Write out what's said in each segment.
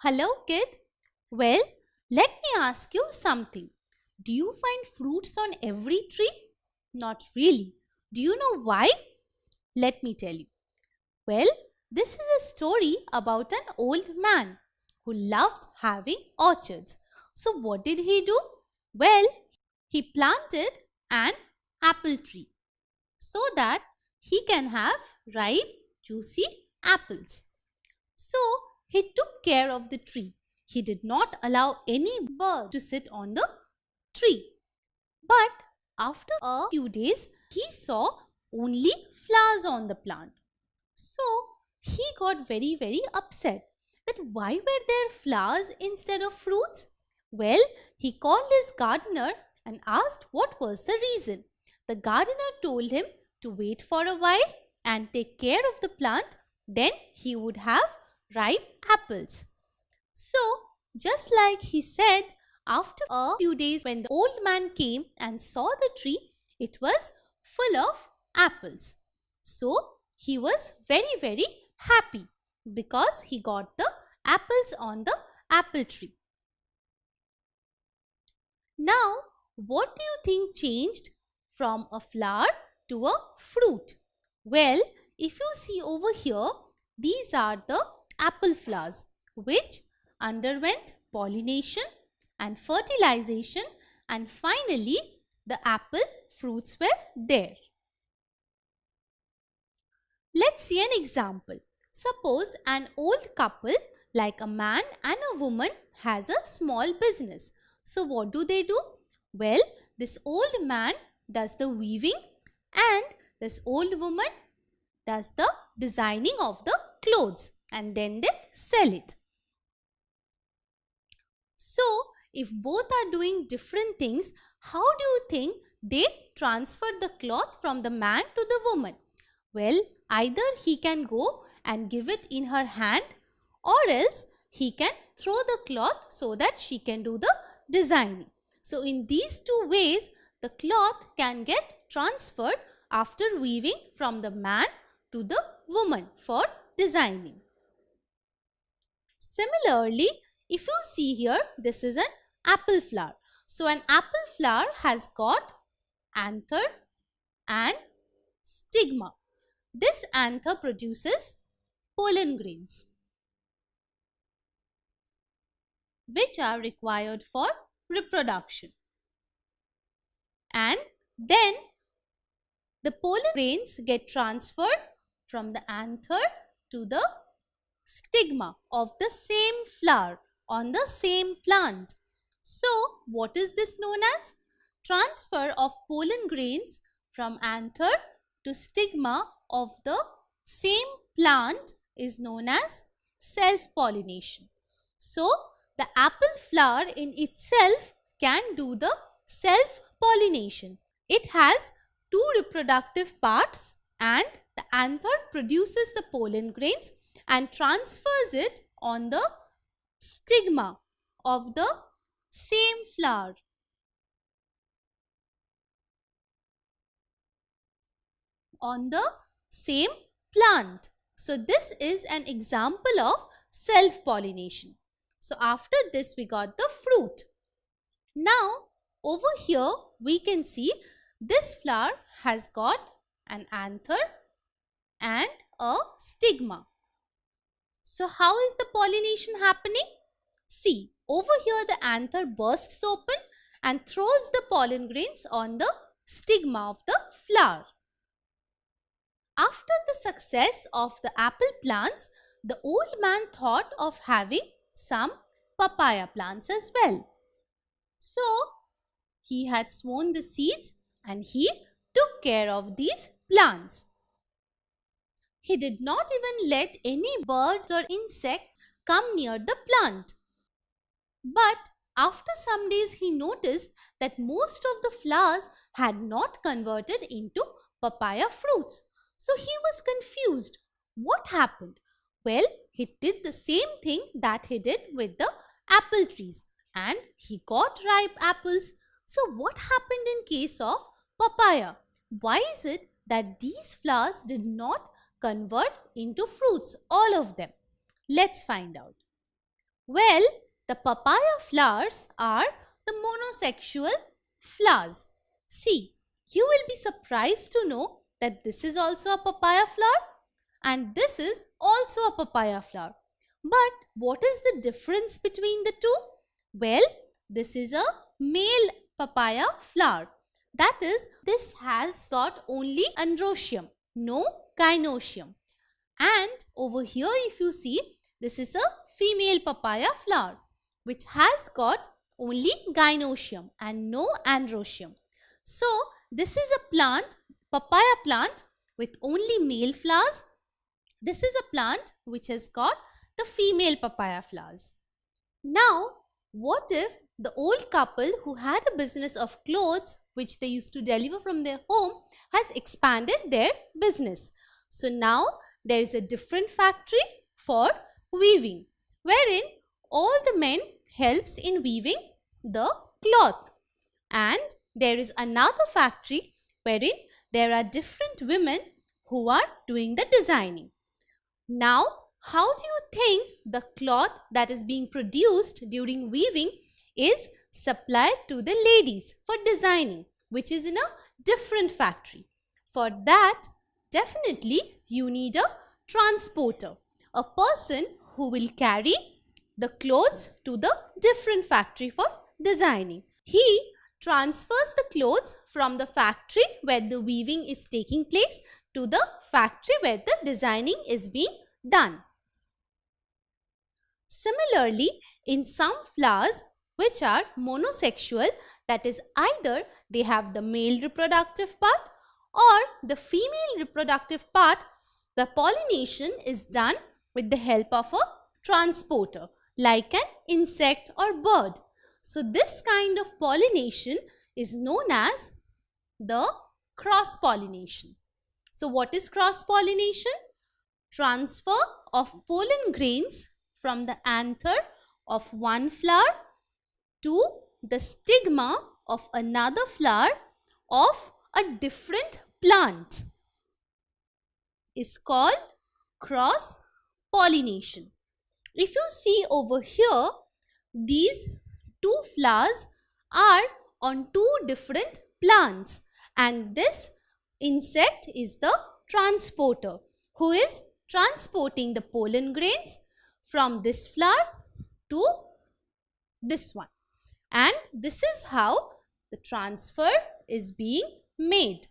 Hello, kid. Well, let me ask you something. Do you find fruits on every tree? Not really. Do you know why? Let me tell you. Well, this is a story about an old man who loved having orchards. So, what did he do? Well, he planted an apple tree so that he can have ripe, juicy apples. So he took care of the tree. He did not allow any bird to sit on the tree. But after a few days, he saw only flowers on the plant. So he got very upset that why were there flowers instead of fruits? Well, he called his gardener and asked what was the reason. The gardener told him to wait for a while and take care of the plant, then he would have ripe apples. So, just like he said, after a few days, when the old man came and saw the tree, it was full of apples. So, he was very happy because he got the apples on the apple tree. Now, what do you think changed from a flower to a fruit? Well, if you see over here, these are the apple flowers which underwent pollination and fertilization, and finally the apple fruits were there. Let's see an example. Suppose an old couple like a man and a woman has a small business. So what do? Well, this old man does the weaving and this old woman does the designing of the clothes and then they sell it. So, if both are doing different things, how do you think they transfer the cloth from the man to the woman? Well, either he can go and give it in her hand, or else he can throw the cloth so that she can do the designing. So, in these two ways, the cloth can get transferred after weaving from the man to the woman for designing. Similarly, if you see here, this is an apple flower. So, an apple flower has got anther and stigma. This anther produces pollen grains which are required for reproduction. And then the pollen grains get transferred from the anther to the stigma of the same flower on the same plant. So, what is this known as? Transfer of pollen grains from anther to stigma of the same plant is known as self-pollination. So, the apple flower in itself can do the self-pollination. It has two reproductive parts and the anther produces the pollen grains and transfers it on the stigma of the same flower. On the same plant. So, this is an example of self-pollination. So, after this we got the fruit. Now, over here we can see this flower has got an anther and a stigma. So, how is the pollination happening? See, over here the anther bursts open and throws the pollen grains on the stigma of the flower. After the success of the apple plants, the old man thought of having some papaya plants as well. So, he had sown the seeds and he took care of these plants. He did not even let any birds or insects come near the plant. But after some days he noticed that most of the flowers had not converted into papaya fruits. So he was confused. What happened? Well, he did the same thing that he did with the apple trees and he got ripe apples. So what happened in case of papaya? Why is it that these flowers did not convert into fruits, all of them? Let's find out. Well, the papaya flowers are the monosexual flowers. See, you will be surprised to know that this is also a papaya flower and this is also a papaya flower. But what is the difference between the two? Well, this is a male papaya flower. That is, this has sought only androecium, no gynoecium. And over here if you see, this is a female papaya flower which has got only gynoecium and no androecium. So this is a plant, papaya plant with only male flowers. This is a plant which has got the female papaya flowers. Now, what if the old couple who had a business of clothes which they used to deliver from their home has expanded their business? So now there is a different factory for weaving, wherein all the men helps in weaving the cloth, and there is another factory wherein there are different women who are doing the designing. Now, how do you think the cloth that is being produced during weaving is supplied to the ladies for designing, which is in a different factory? For that, definitely you need a transporter, a person who will carry the clothes to the different factory for designing. He transfers the clothes from the factory where the weaving is taking place to the factory where the designing is being done. Similarly, in some flowers which are monosexual, that is, either they have the male reproductive part or the female reproductive part, the pollination is done with the help of a transporter like an insect or bird. So this kind of pollination is known as the cross pollination. So what is cross pollination? Transfer of pollen grains from the anther of one flower to the stigma of another flower of a different plant is called cross pollination. If you see over here, these two flowers are on two different plants, and this insect is the transporter who is transporting the pollen grains from this flower to this one, and this is how the transfer is being made.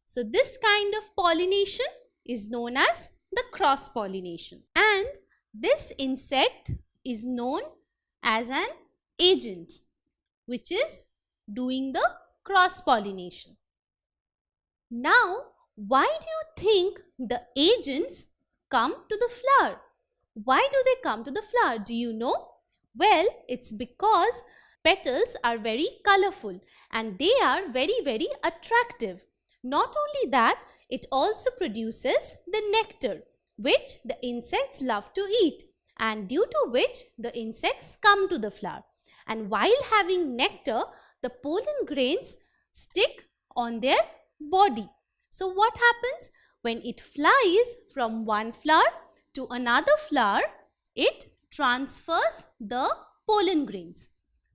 So this kind of pollination is known as the cross pollination, and this insect is known as an agent which is doing the cross pollination. Now, why do you think the agents come to the flower? Why do they come to the flower? Do you know? Well, it's because petals are very colorful and they are very attractive. Not only that, it also produces the nectar which the insects love to eat, and due to which the insects come to the flower. And while having nectar, the pollen grains stick on their body. So what happens? When it flies from one flower to another flower, it transfers the pollen grains.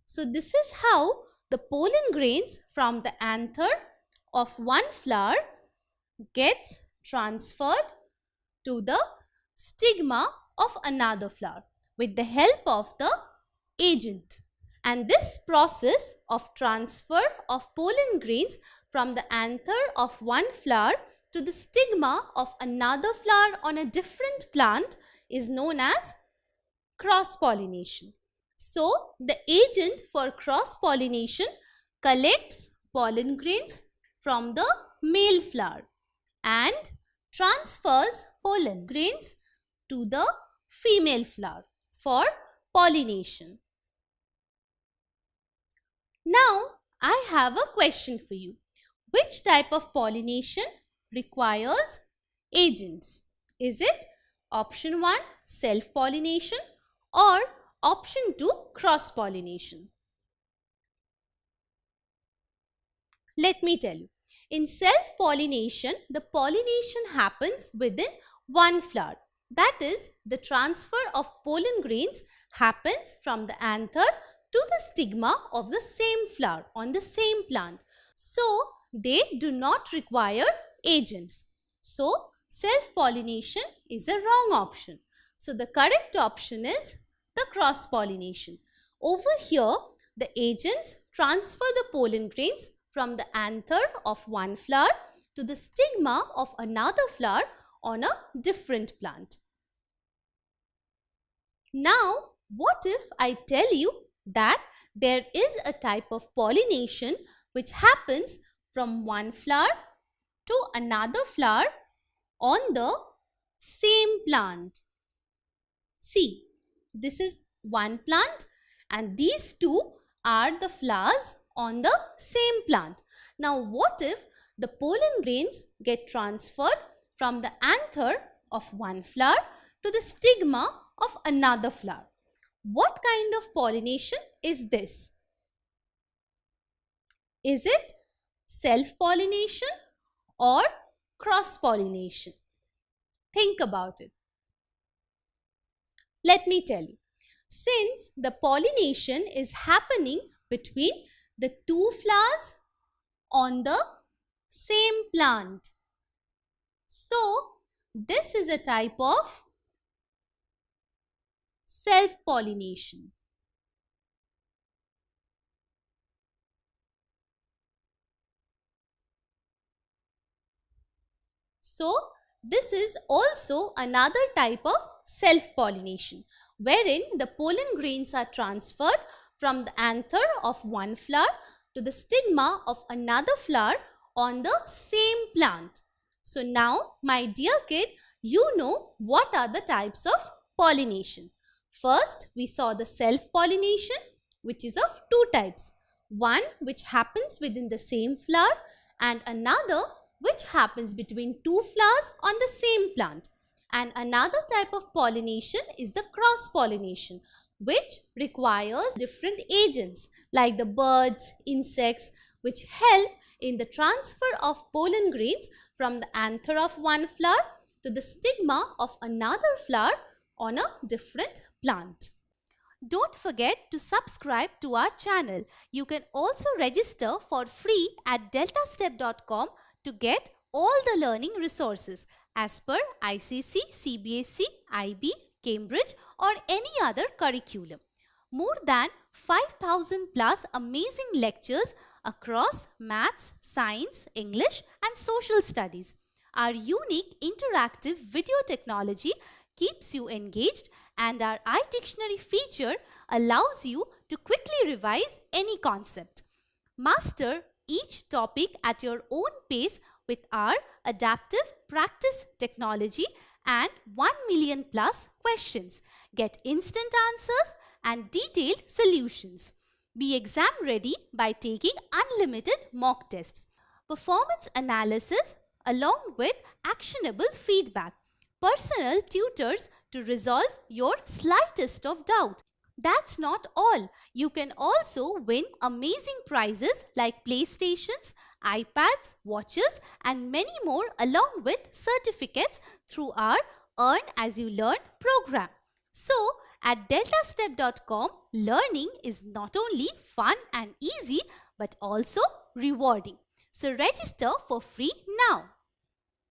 So this is how the pollen grains from the anther of one flower gets transferred to the stigma of another flower with the help of the agent. And this process of transfer of pollen grains from the anther of one flower to the stigma of another flower on a different plant is known as cross pollination. So the agent for cross pollination collects pollen grains from the male flower and transfers pollen grains to the female flower for pollination. Now I have a question for you. Which type of pollination requires agents? Is it option 1 self-pollination or option 2 cross-pollination? Let me tell you. In self-pollination, the pollination happens within one flower. That is, the transfer of pollen grains happens from the anther to the stigma of the same flower on the same plant. So, they do not require agents. So, self-pollination is a wrong option. So, the correct option is the cross-pollination. Over here, the agents transfer the pollen grains from the anther of one flower to the stigma of another flower on a different plant. Now, what if I tell you that there is a type of pollination which happens from one flower to another flower on the same plant? See, this is one plant and these two are the flowers on the same plant. Now, what if the pollen grains get transferred from the anther of one flower to the stigma of another flower? What kind of pollination is this? Is it self-pollination or cross-pollination? Think about it. Let me tell you. Since the pollination is happening between the two flowers on the same plant, so this is a type of self-pollination. So, this is also another type of self-pollination, wherein the pollen grains are transferred from the anther of one flower to the stigma of another flower on the same plant. So, now, my dear kid, you know what are the types of pollination. First, we saw the self-pollination, which is of two types. One which happens within the same flower and another which happens between two flowers on the same plant. And another type of pollination is the cross-pollination, which requires different agents like the birds, insects, which help in the transfer of pollen grains from the anther of one flower to the stigma of another flower on a different plant. Don't forget to subscribe to our channel. You can also register for free at deltastep.com to get all the learning resources as per ICC, CBSE, IB, Cambridge or any other curriculum. More than 5,000 plus amazing lectures across maths, science, English and social studies. Our unique interactive video technology keeps you engaged and our iDictionary feature allows you to quickly revise any concept. Master each topic at your own pace with our adaptive practice technology and 1 million plus questions. Get instant answers and detailed solutions. Be exam ready by taking unlimited mock tests. Performance analysis along with actionable feedback. Personal tutors to resolve your slightest of doubt. That's not all. You can also win amazing prizes like PlayStations, iPads, watches and many more along with certificates through our Earn As You Learn program. So, at deltastep.com, learning is not only fun and easy but also rewarding. So, register for free now.